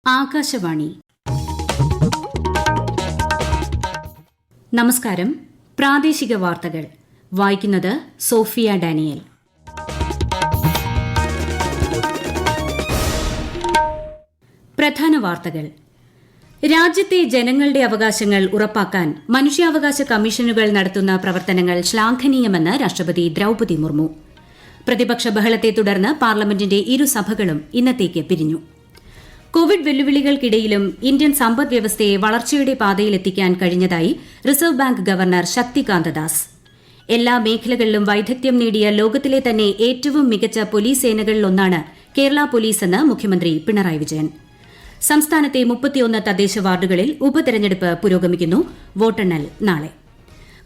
ആകാശവാണി. നമസ്കാരം. പ്രാദേശിക വാർത്തകൾ വായിക്കുന്നത് സോഫിയ ഡാനിയൽ. പ്രധാന വാർത്തകൾ. രാജ്യത്തെ ജനങ്ങളുടെ അവകാശങ്ങൾ ഉറപ്പാക്കാൻ മനുഷ്യാവകാശ കമ്മീഷനുകൾ നടത്തുന്ന പ്രവർത്തനങ്ങൾ ശ്ലാഘനീയമെന്ന് രാഷ്ട്രപതി ദ്രൌപദി മുർമു. പ്രതിപക്ഷ ബഹളത്തെ തുടർന്ന് പാർലമെന്റിന്റെ ഇരുസഭകളും ഇന്നത്തേക്ക് പിരിഞ്ഞു. കോവിഡ് വെല്ലുവിളികൾക്കിടയിലും ഇന്ത്യൻ സമ്പദ് വ്യവസ്ഥയെ വളർച്ചയുടെ പാതയിലെത്തിക്കാൻ കഴിഞ്ഞതായി reserve bank governor Shaktikanta Das. എല്ലാ മേഖലകളിലും വൈദഗ്ധ്യം നേടിയ ലോകത്തിലെ തന്നെ ഏറ്റവും മികച്ച പോലീസ് സേനകളിലൊന്നാണ് കേരള പോലീസെന്ന് മുഖ്യമന്ത്രി പിണറായി വിജയൻ. സംസ്ഥാനത്തെ 31 തദ്ദേശ വാർഡുകളിൽ ഉപതെരഞ്ഞെടുപ്പ് പുരോഗമിക്കുന്നു. വോട്ടെണ്ണൽ നാളെ.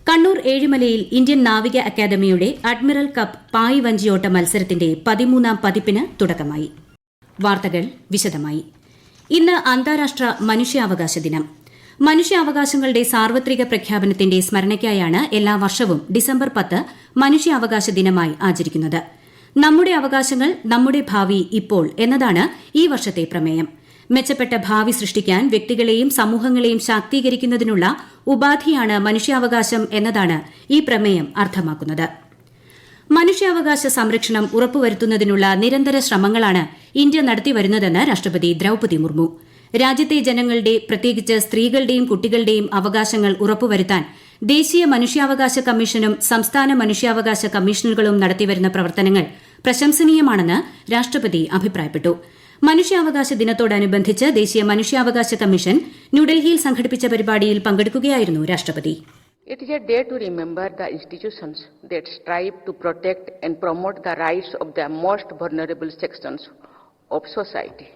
കണ്ണൂർ ഏഴിമലയിൽ ഇന്ത്യൻ നാവിക അക്കാദമിയുടെ അഡ്മിറൽ കപ്പ് പായ് വഞ്ചിയോട്ട മത്സരത്തിന്റെ 13ാം പതിപ്പിന് തുടക്കമായി. വാർത്തകൾ വിശദമായി. ഇന്ന് അന്താരാഷ്ട്ര മനുഷ്യാവകാശ ദിനം. മനുഷ്യാവകാശങ്ങളുടെ സാർവത്രിക പ്രഖ്യാപനത്തിന്റെ സ്മരണയ്ക്കായാണ് എല്ലാ വർഷവും ഡിസംബർ 10 മനുഷ്യാവകാശ ദിനമായി ആചരിക്കുന്നത്. നമ്മുടെ അവകാശങ്ങൾ, നമ്മുടെ ഭാവി ഇപ്പോൾ എന്നതാണ് ഈ വർഷത്തെ പ്രമേയം. മെച്ചപ്പെട്ട ഭാവി സൃഷ്ടിക്കാൻ വ്യക്തികളെയും സമൂഹങ്ങളെയും ശാക്തീകരിക്കുന്നതിനുള്ള ഉപാധിയാണ് മനുഷ്യാവകാശം എന്നതാണ് ഈ പ്രമേയം അർത്ഥമാക്കുന്നത്. മനുഷ്യാവകാശ സംരക്ഷണം ഉറപ്പുവരുത്തുന്നതിനുള്ള നിരന്തര ശ്രമങ്ങളാണ് ഇന്ത്യ നടത്തിവരുന്നതെന്ന് രാഷ്ട്രപതി ദ്രൌപദി മുർമു. രാജ്യത്തെ ജനങ്ങളുടെ, പ്രത്യേകിച്ച് സ്ത്രീകളുടെയും കുട്ടികളുടെയും അവകാശങ്ങൾ ഉറപ്പുവരുത്താൻ ദേശീയ മനുഷ്യാവകാശ കമ്മീഷനും സംസ്ഥാന മനുഷ്യാവകാശ കമ്മീഷനുകളും നടത്തിവരുന്ന പ്രവർത്തനങ്ങൾ പ്രശംസനീയമാണെന്ന് രാഷ്ട്രപതി അഭിപ്രായപ്പെട്ടു. മനുഷ്യാവകാശ ദിനത്തോടനുബന്ധിച്ച് ദേശീയ മനുഷ്യാവകാശ കമ്മീഷൻ ന്യൂഡൽഹിയിൽ സംഘടിപ്പിച്ച പരിപാടിയിൽ പങ്കെടുക്കുകയായിരുന്നു രാഷ്ട്രപതി. It is a day to remember the institutions that strive to protect and promote the rights of the most vulnerable sections of society.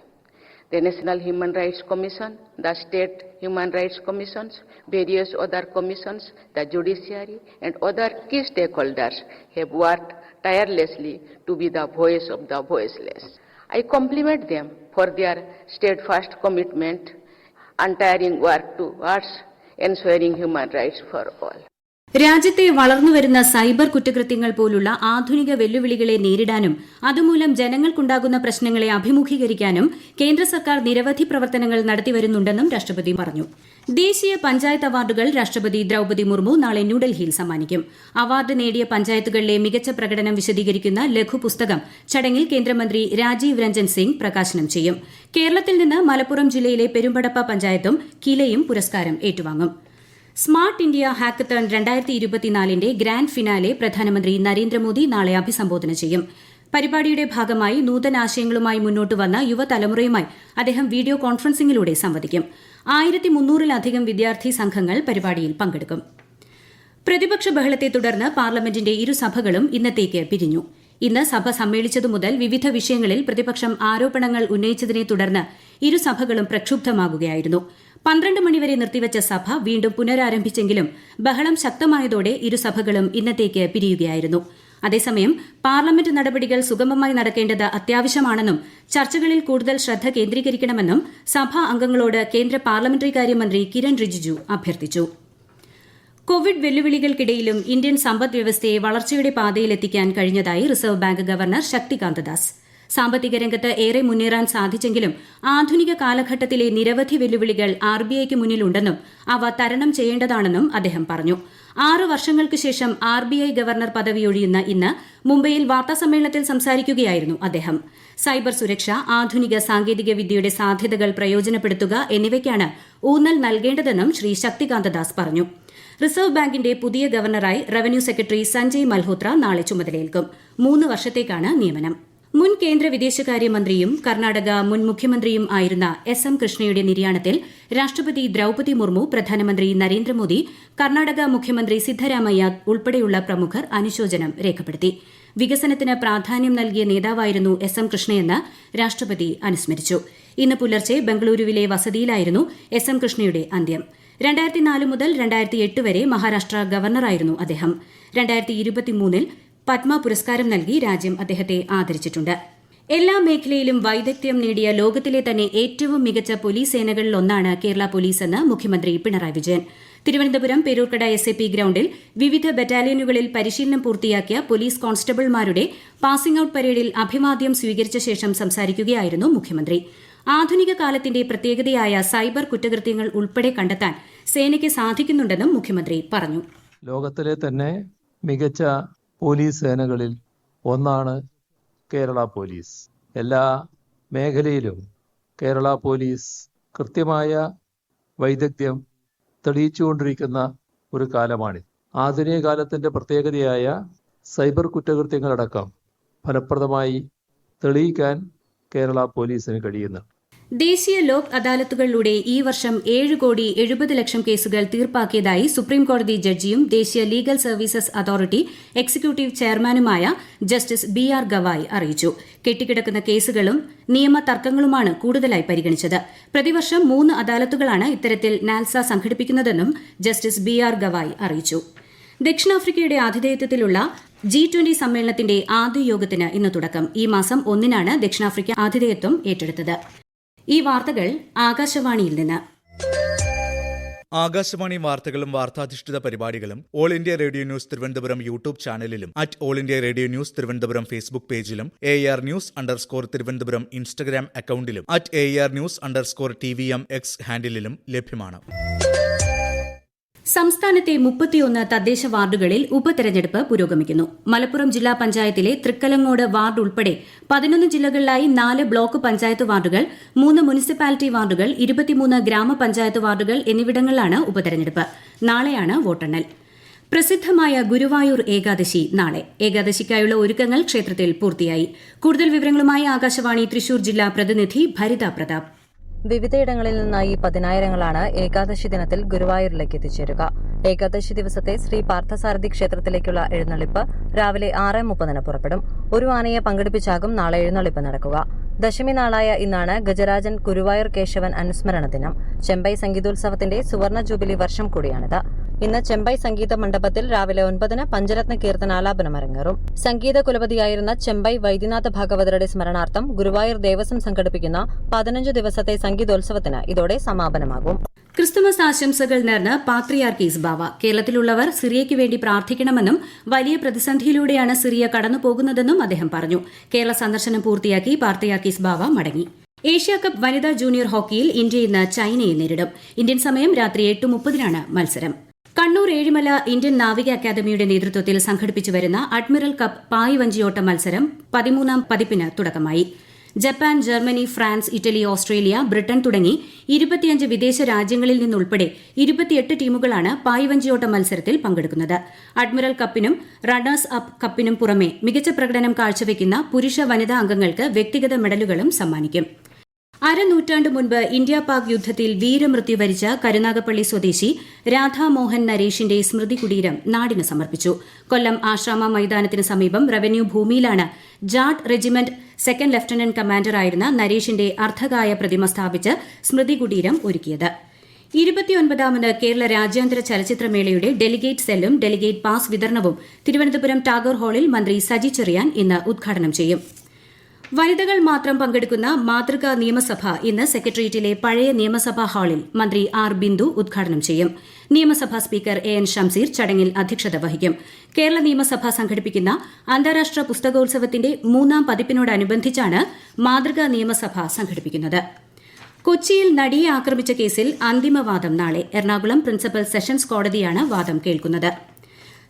The National Human Rights Commission, the State Human Rights Commissions, various other commissions, the judiciary, and other key stakeholders have worked tirelessly to be the voice of the voiceless. I compliment them for their steadfast commitment, untiring work towards ensuring human rights for all. രാജ്യത്തെ വളർന്നുവരുന്ന cyber കുറ്റകൃത്യങ്ങൾ പോലുള്ള ആധുനിക വെല്ലുവിളികളെ നേരിടാനും അതുമൂലം ജനങ്ങൾക്കുണ്ടാകുന്ന പ്രശ്നങ്ങളെ അഭിമുഖീകരിക്കാനും കേന്ദ്ര സർക്കാർ നിരവധി പ്രവർത്തനങ്ങൾ നടത്തിവരുന്നുണ്ടെന്നും രാഷ്ട്രപതി പറഞ്ഞു. ദേശീയ പഞ്ചായത്ത് അവാർഡുകൾ രാഷ്ട്രപതി ദ്രൌപദി മുർമു നാളെ ന്യൂഡൽഹിയിൽ സമ്മാനിക്കും. അവാർഡ് നേടിയ പഞ്ചായത്തുകളിലെ മികച്ച പ്രകടനം വിശദീകരിക്കുന്ന ലഘുപുസ്തകം ചടങ്ങിൽ കേന്ദ്രമന്ത്രി രാജീവ് രഞ്ജൻ സിംഗ് പ്രകാശനം ചെയ്യും. കേരളത്തിൽ നിന്ന് മലപ്പുറം ജില്ലയിലെ പെരുമ്പടപ്പ പഞ്ചായത്തും കിലയും പുരസ്കാരം ഏറ്റുവാങ്ങും. Smart India hackathon 2024ന്റെ grand finale പ്രധാനമന്ത്രി നരേന്ദ്രമോദി നാളെ അഭിസംബോധന ചെയ്യും. പരിപാടിയുടെ ഭാഗമായി നൂതനാശയങ്ങളുമായി മുന്നോട്ട് വന്ന യുവതലമുറയുമായി അദ്ദേഹം വീഡിയോ കോൺഫറൻസിംഗിലൂടെ സംവദിക്കും. 1300-ലധികം വിദ്യാർത്ഥി സംഘങ്ങൾ പരിപാടിയിൽ പങ്കെടുക്കും. പ്രതിപക്ഷ ബഹളത്തെ തുടർന്ന് പാർലമെന്റിന്റെ ഇരുസഭകളും ഇന്നത്തേക്ക് പിരിഞ്ഞു. ഇന്ന് സഭ സമ്മേളിച്ചതു മുതൽ വിവിധ വിഷയങ്ങളിൽ പ്രതിപക്ഷം ആരോപണങ്ങൾ ഉന്നയിച്ചതിനെ തുടർന്ന് ഇരുസഭകളും പ്രക്ഷുബ്ധമാകുകയായിരുന്നു. 12 മണിവരെ നിർത്തിവച്ച സഭ വീണ്ടും പുനരാരംഭിച്ചെങ്കിലും ബഹളം ശക്തമായതോടെ ഇരുസഭകളും ഇന്നത്തേക്ക് പിരിയുകയായിരുന്നു. അതേസമയം പാർലമെന്റ് നടപടികൾ സുഗമമായി നടക്കേണ്ടത് അത്യാവശ്യമാണെന്നും ചർച്ചകളിൽ കൂടുതൽ ശ്രദ്ധ കേന്ദ്രീകരിക്കണമെന്നും സഭാ അംഗങ്ങളോട് കേന്ദ്ര പാർലമെന്ററി കാര്യമന്ത്രി കിരൺ റിജിജു അഭ്യർത്ഥിച്ചു. കോവിഡ് വെല്ലുവിളികൾക്കിടയിലും ഇന്ത്യൻ സമ്പദ് വ്യവസ്ഥയെ വളർച്ചയുടെ പാതയിലെത്തിക്കാൻ കഴിഞ്ഞതായി reserve bank governor Shaktikanta Das. സാമ്പത്തിക രംഗത്ത് ഏറെ മുന്നേറാൻ സാധിച്ചെങ്കിലും ആധുനിക കാലഘട്ടത്തിലെ നിരവധി വെല്ലുവിളികൾ RBIക്ക് മുന്നിലുണ്ടെന്നും അവ തരണം ചെയ്യേണ്ടതാണെന്നും അദ്ദേഹം പറഞ്ഞു. 6 വർഷങ്ങൾക്ക് ശേഷം RBI ഗവർണർ പദവിയൊഴിയുന്ന ഇന്ന് മുംബൈയിൽ വാർത്താസമ്മേളനത്തിൽ സംസാരിക്കുകയായിരുന്നു അദ്ദേഹം. സൈബർ സുരക്ഷ, ആധുനിക സാങ്കേതിക വിദ്യയുടെ സാധ്യതകൾ പ്രയോജനപ്പെടുത്തുക എന്നിവയ്ക്കാണ് ഊന്നൽ നൽകേണ്ടതെന്നും ശ്രീ ശക്തികാന്ത ദാസ് പറഞ്ഞു. റിസർവ് ബാങ്കിന്റെ പുതിയ ഗവർണറായി റവന്യൂ സെക്രട്ടറി സഞ്ജയ് മൽഹോത്ര നാളെ ചുമതലയേൽക്കും. 3 വർഷത്തേക്കാണ് നിയമനം. മുൻ കേന്ദ്ര വിദേശകാര്യമന്ത്രിയും കർണാടക മുൻ മുഖ്യമന്ത്രിയും ആയിരുന്ന SM കൃഷ്ണയുടെ നിര്യാണത്തിൽ രാഷ്ട്രപതി ദ്രൌപദി മുർമു, പ്രധാനമന്ത്രി നരേന്ദ്രമോദി, കർണാടക മുഖ്യമന്ത്രി സിദ്ധരാമയ്യ ഉൾപ്പെടെയുള്ള പ്രമുഖർ അനുശോചനം രേഖപ്പെടുത്തി. വികസനത്തിന് പ്രാധാന്യം നൽകിയ നേതാവായിരുന്നു SM കൃഷ്ണയെന്ന് രാഷ്ട്രപതി അനുസ്മരിച്ചു. ഇന്ന് പുലർച്ചെ ബംഗളൂരുവിലെ വസതിയിലായിരുന്നു SM കൃഷ്ണയുടെ അന്ത്യം. 2004 മുതൽ 2008 വരെ മഹാരാഷ്ട്ര ഗവർണറായിരുന്നു അദ്ദേഹം. 2023-ൽ പത്മ പുരസ്കാരം നൽകി രാജ്യം അദ്ദേഹത്തെ ആദരിച്ചിട്ടുണ്ട്. എല്ലാ മേഖലയിലും വൈദഗ്ധ്യം നേടിയ ലോകത്തിലെ തന്നെ ഏറ്റവും മികച്ച പോലീസ് സേനകളിലൊന്നാണ് കേരള പോലീസെന്ന് മുഖ്യമന്ത്രി പിണറായി വിജയൻ. തിരുവനന്തപുരം പേരൂർക്കട SAP ഗ്രൌണ്ടിൽ വിവിധ ബറ്റാലിയനുകളിൽ പരിശീലനം പൂർത്തിയാക്കിയ പോലീസ് കോൺസ്റ്റബിൾമാരുടെ പാസിംഗ് ഔട്ട് പരേഡിൽ അഭിവാദ്യം സ്വീകരിച്ച ശേഷം സംസാരിക്കുകയായിരുന്നു മുഖ്യമന്ത്രി. ആധുനിക കാലത്തിന്റെ പ്രത്യേകതയായ സൈബർ കുറ്റകൃത്യങ്ങൾ ഉൾപ്പെടെ കണ്ടെത്താൻ സേനയ്ക്ക് സാധിക്കുന്നുണ്ടെന്നും മുഖ്യമന്ത്രി പറഞ്ഞു. ലോകത്തിലെ തന്നെ മികച്ച പോലീസ് സേനകളിൽ ഒന്നാണ് കേരള പോലീസ്. എല്ലാ മേഖലയിലും കേരള പോലീസ് കൃത്യമായ വൈദഗ്ധ്യം തെളിയിച്ചുകൊണ്ടിരിക്കുന്ന ഒരു കാലമാണിത്. ആധുനിക കാലത്തിന്റെ പ്രത്യേകതയായ സൈബർ കുറ്റകൃത്യങ്ങളടക്കം ഫലപ്രദമായി തെളിയിക്കാൻ കേരള പോലീസിന് കഴിയുന്നു. ദേശീയ ലോക് അദാലത്തുകളിലൂടെ ഈ വർഷം 7,70,00,000 കേസുകൾ തീർപ്പാക്കിയതായി സുപ്രീംകോടതി ജഡ്ജിയും ദേശീയ ലീഗൽ സർവീസസ് അതോറിറ്റി എക്സിക്യൂട്ടീവ് ചെയർമാനുമായ ജസ്റ്റിസ് BR ഗവായ് അറിയിച്ചു. കെട്ടിക്കിടക്കുന്ന കേസുകളും നിയമ തർക്കങ്ങളുമാണ് കൂടുതലായി പരിഗണിച്ചത്. പ്രതിവർഷം 3 അദാലത്തുകളാണ് ഇത്തരത്തിൽ നാൽസ സംഘടിപ്പിക്കുന്നതെന്നും ജസ്റ്റിസ് BR ഗവായ് അറിയിച്ചു. ദക്ഷിണാഫ്രിക്കയുടെ ആതിഥേയത്വത്തിലുള്ള G20 സമ്മേളനത്തിന്റെ ആദ്യ യോഗത്തിന് ഇന്ന് തുടക്കം. ഈ മാസം 1-നാണ് ദക്ഷിണാഫ്രിക്ക ആതിഥേയത്വം ഏറ്റെടുത്തത്. ഈ വാർത്തകൾ ആകാശവാണിയിൽ നിന്ന്. ആകാശവാണി വാർത്തകളും വാർത്താധിഷ്ഠിത പരിപാടികളും all India radio news Thiruvananthapuram YouTube ചാനലിലും all India radio news Thiruvananthapuram Facebook പേജിലും AR News_ തിരുവനന്തപുരം ഇൻസ്റ്റഗ്രാം അക്കൌണ്ടിലും AR News_TVM X ഹാൻഡിലും ലഭ്യമാണ്. സംസ്ഥാനത്തെ 31 തദ്ദേശ വാർഡുകളിൽ ഉപതെരഞ്ഞെടുപ്പ് പുരോഗമിക്കുന്നു. മലപ്പുറം ജില്ലാ പഞ്ചായത്തിലെ തൃക്കലങ്ങോട് വാർഡ് ഉൾപ്പെടെ 11 ജില്ലകളിലായി 4 ബ്ലോക്ക് പഞ്ചായത്ത് വാർഡുകൾ, 3 മുനിസിപ്പാലിറ്റി വാർഡുകൾ, 23 ഗ്രാമപഞ്ചായത്ത് വാർഡുകൾ എന്നിവിടങ്ങളിലാണ് ഉപതെരഞ്ഞെടുപ്പ്. നാളെയാണ് വോട്ടെണ്ണൽ. പ്രസിദ്ധമായ ഗുരുവായൂർ ഏകാദശി നാളെ. ഏകാദശിക്കായുള്ള ഒരുക്കങ്ങൾ ക്ഷേത്രത്തിൽ പൂർത്തിയായി. കൂടുതൽ വിവരങ്ങളുമായി ആകാശവാണി തൃശൂർ ജില്ലാ പ്രതിനിധി ഭരിത പ്രതാപ്. വിവിധയിടങ്ങളിൽ നിന്നായി പതിനായിരങ്ങളാണ് ഏകാദശി ദിനത്തിൽ ഗുരുവായൂരിലേക്ക് എത്തിച്ചേരുക. ഏകാദശി ദിവസത്തെ ശ്രീ പാർത്ഥസാരഥി ക്ഷേത്രത്തിലേക്കുള്ള എഴുന്നള്ളിപ്പ് രാവിലെ 6:30 പുറപ്പെടും. ഒരു ആനയെ പങ്കെടുപ്പിച്ചാകും നാളെ എഴുന്നള്ളിപ്പ് നടക്കുക. ദശമി നാളായ ഇന്നാണ് ഗജരാജൻ ഗുരുവായൂർ കേശവൻ അനുസ്മരണ ദിനം. ചെമ്പൈ സംഗീതോത്സവത്തിന്റെ സുവർണ ജൂബിലി വർഷം കൂടിയാണിത്. ഇന്ന് ചെമ്പൈ സംഗീത മണ്ഡപത്തിൽ രാവിലെ 9-ന് പഞ്ചരത്ന കീർത്തനാലാപനം അരങ്ങേറും. സംഗീത കുലപതിയായിരുന്ന ചെമ്പൈ വൈദ്യനാഥ ഭാഗവതരുടെ സ്മരണാർത്ഥം ഗുരുവായൂർ ദേവസ്വം സംഘടിപ്പിക്കുന്ന 15 ദിവസത്തെ സംഗീതോത്സവത്തിന് ഇതോടെ സമാപനമാകും. ക്രിസ്തുമസ് ആശംസകൾ നേർന്ന് പാത്രിയാർക്കീസ് ബാവ. കേരളത്തിലുള്ളവർ സിറിയയ്ക്ക് വേണ്ടി പ്രാർത്ഥിക്കണമെന്നും വലിയ പ്രതിസന്ധിയിലൂടെയാണ് സിറിയ കടന്നുപോകുന്നതെന്നും അദ്ദേഹം പറഞ്ഞു. കേരള സന്ദർശനം പൂർത്തിയാക്കി പാത്രിയാർക്കീസ് ബാവ മടങ്ങി. ഏഷ്യാകപ്പ് വനിതാ ജൂനിയർ ഹോക്കിയിൽ ഇന്ത്യ ഇന്ന് ചൈനയെ നേരിടും. ഇന്ത്യൻ സമയം രാത്രി 8:30-നാണ് മത്സരം. കണ്ണൂർ ഏഴിമല ഇന്ത്യൻ നാവിക അക്കാദമിയുടെ നേതൃത്വത്തിൽ സംഘടിപ്പിച്ചുവരുന്ന അഡ്മിറൽ കപ്പ് പായ്വഞ്ചിയോട്ട മത്സരം 13ാം പതിപ്പിന് തുടക്കമായി. Japan, Germany, France, Italy, Australia, Britain തുടങ്ങി 25 വിദേശ രാജ്യങ്ങളിൽ നിന്നുൾപ്പെടെ 28 ടീമുകളാണ് പായ്വഞ്ചിയോട്ട മത്സരത്തിൽ പങ്കെടുക്കുന്നത്. അഡ്മിറൽ കപ്പിനും റണ്ണേഴ്സ് അപ്പ് കപ്പിനും പുറമെ മികച്ച പ്രകടനം കാഴ്ചവെക്കുന്ന പുരുഷ വനിതാ അംഗങ്ങൾക്ക് വ്യക്തിഗത മെഡലുകളും സമ്മാനിക്കും. അരനൂറ്റാണ്ട് മുൻപ് ഇന്ത്യ പാക് യുദ്ധത്തിൽ വീരമൃത്യു വരിച്ച കരുനാഗപ്പള്ളി സ്വദേശി രാധാമോഹൻ നരേഷിന്റെ സ്മൃതി കുടീരം നാടിന് സമർപ്പിച്ചു. കൊല്ലം ആശ്രാമ മൈതാനത്തിന് സമീപം റവന്യൂ ഭൂമിയിലാണ് ജാട്ട് റെജിമെന്റ് 2nd ലഫ്റ്റനന്റ് കമാൻഡറായിരുന്ന നരേഷിന്റെ അർദ്ധകായ പ്രതിമ സ്ഥാപിച്ച് സ്മൃതി കുടീരം ഒരുക്കിയത്. 29ാമത് കേരള രാജ്യാന്തര ചലച്ചിത്രമേളയുടെ ഡെലിഗേറ്റ് സെല്ലും ഡെലിഗേറ്റ് പാസ് വിതരണവും തിരുവനന്തപുരം ടാഗോർ ഹാളിൽ മന്ത്രി സജി ചെറിയാൻ ഇന്ന് ഉദ്ഘാടനം ചെയ്യും. വനിതകൾ മാത്രം പങ്കെടുക്കുന്ന മാതൃകാ നിയമസഭ ഇന്ന് സെക്രട്ടേറിയറ്റിലെ പഴയ നിയമസഭാ ഹാളിൽ മന്ത്രി ആർ ബിന്ദു ഉദ്ഘാടനം ചെയ്യും. നിയമസഭാ സ്പീക്കർ AN ഷംസീർ ചടങ്ങിൽ അധ്യക്ഷത വഹിക്കും. കേരള നിയമസഭ സംഘടിപ്പിക്കുന്ന അന്താരാഷ്ട്ര പുസ്തകോത്സവത്തിന്റെ 3ാം പതിപ്പിനോടനുബന്ധിച്ചാണ് മാതൃകാ നിയമസഭ സംഘടിപ്പിക്കുന്നത്. കൊച്ചിയിൽ നടിയെ ആക്രമിച്ച കേസിൽ അന്തിമവാദം നാളെ. എറണാകുളം പ്രിൻസിപ്പൽ സെഷൻസ് കോടതിയാണ് വാദം കേൾക്കുന്നത്.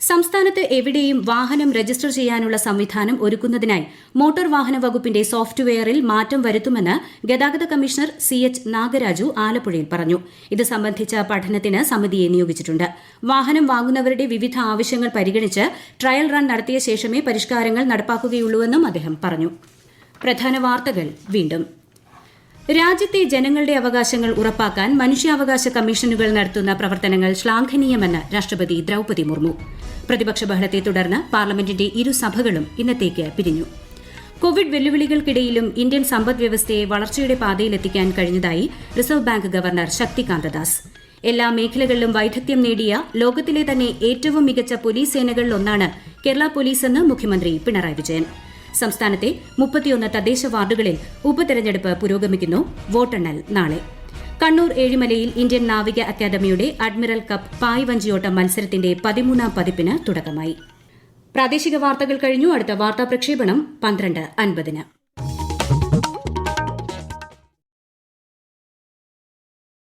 സംസ്ഥാനത്ത് എവിടെയും വാഹനം രജിസ്റ്റർ ചെയ്യാനുള്ള സംവിധാനം ഒരുക്കുന്നതിനായി മോട്ടോർ വാഹന വകുപ്പിന്റെ സോഫ്റ്റ്വെയറിൽ മാറ്റം വരുത്തുമെന്ന് ഗതാഗത കമ്മീഷണർ CH നാഗരാജു ആലപ്പുഴയിൽ പറഞ്ഞു. ഇത് സംബന്ധിച്ച പഠനത്തിന് സമിതിയെ നിയോഗിച്ചിട്ടുണ്ട്. വാഹനം വാങ്ങുന്നവരുടെ വിവിധ ആവശ്യങ്ങൾ പരിഗണിച്ച് ട്രയൽ റൺ നടത്തിയ ശേഷമേ പരിഷ്കാരങ്ങൾ നടപ്പാക്കുകയുള്ളൂവെന്നും അദ്ദേഹം പറഞ്ഞു. പ്രധാന വാർത്തകൾ വീണ്ടും. രാജ്യത്തെ ജനങ്ങളുടെ അവകാശങ്ങൾ ഉറപ്പാക്കാൻ മനുഷ്യാവകാശ കമ്മീഷനുകൾ നടത്തുന്ന പ്രവർത്തനങ്ങൾ ശ്ലാഘനീയമെന്ന് രാഷ്ട്രപതി ദ്രൌപദി മുർമു. പ്രതിപക്ഷ ബഹളത്തെ തുടർന്ന് പാർലമെന്റിന്റെ ഇരുസഭകളും ഇന്നത്തേക്ക് പിരിഞ്ഞു. കോവിഡ് വെല്ലുവിളികൾക്കിടയിലും ഇന്ത്യൻ സമ്പദ്വ്യവസ്ഥയെ വളർച്ചയുടെ പാതയിലെത്തിക്കാൻ കഴിഞ്ഞതായി reserve bank governor Shaktikanta Das. എല്ലാ മേഖലകളിലും വൈദഗ്ധ്യം നേടിയ ലോകത്തിലെ തന്നെ ഏറ്റവും മികച്ച പോലീസ് സേനകളിലൊന്നാണ് കേരള പോലീസെന്ന് മുഖ്യമന്ത്രി പിണറായി വിജയൻ. സംസ്ഥാനത്തെ 31 തദ്ദേശ വാർഡുകളിൽ ഉപതെരഞ്ഞെടുപ്പ് പുരോഗമിക്കുന്നു. വോട്ടെണ്ണൽ നാളെ. കണ്ണൂർ ഏഴിമലയിൽ ഇന്ത്യൻ നാവിക അക്കാദമിയുടെ അഡ്മിറൽ കപ്പ് പായ്വഞ്ചിയോട്ട മത്സരത്തിന്റെ 13ാം പതിപ്പിന് തുടക്കമായി. പ്രാദേശിക വാർത്തകൾ കഴിഞ്ഞു. അടുത്ത വാർത്താ പ്രക്ഷേപണം 12:50-ന്.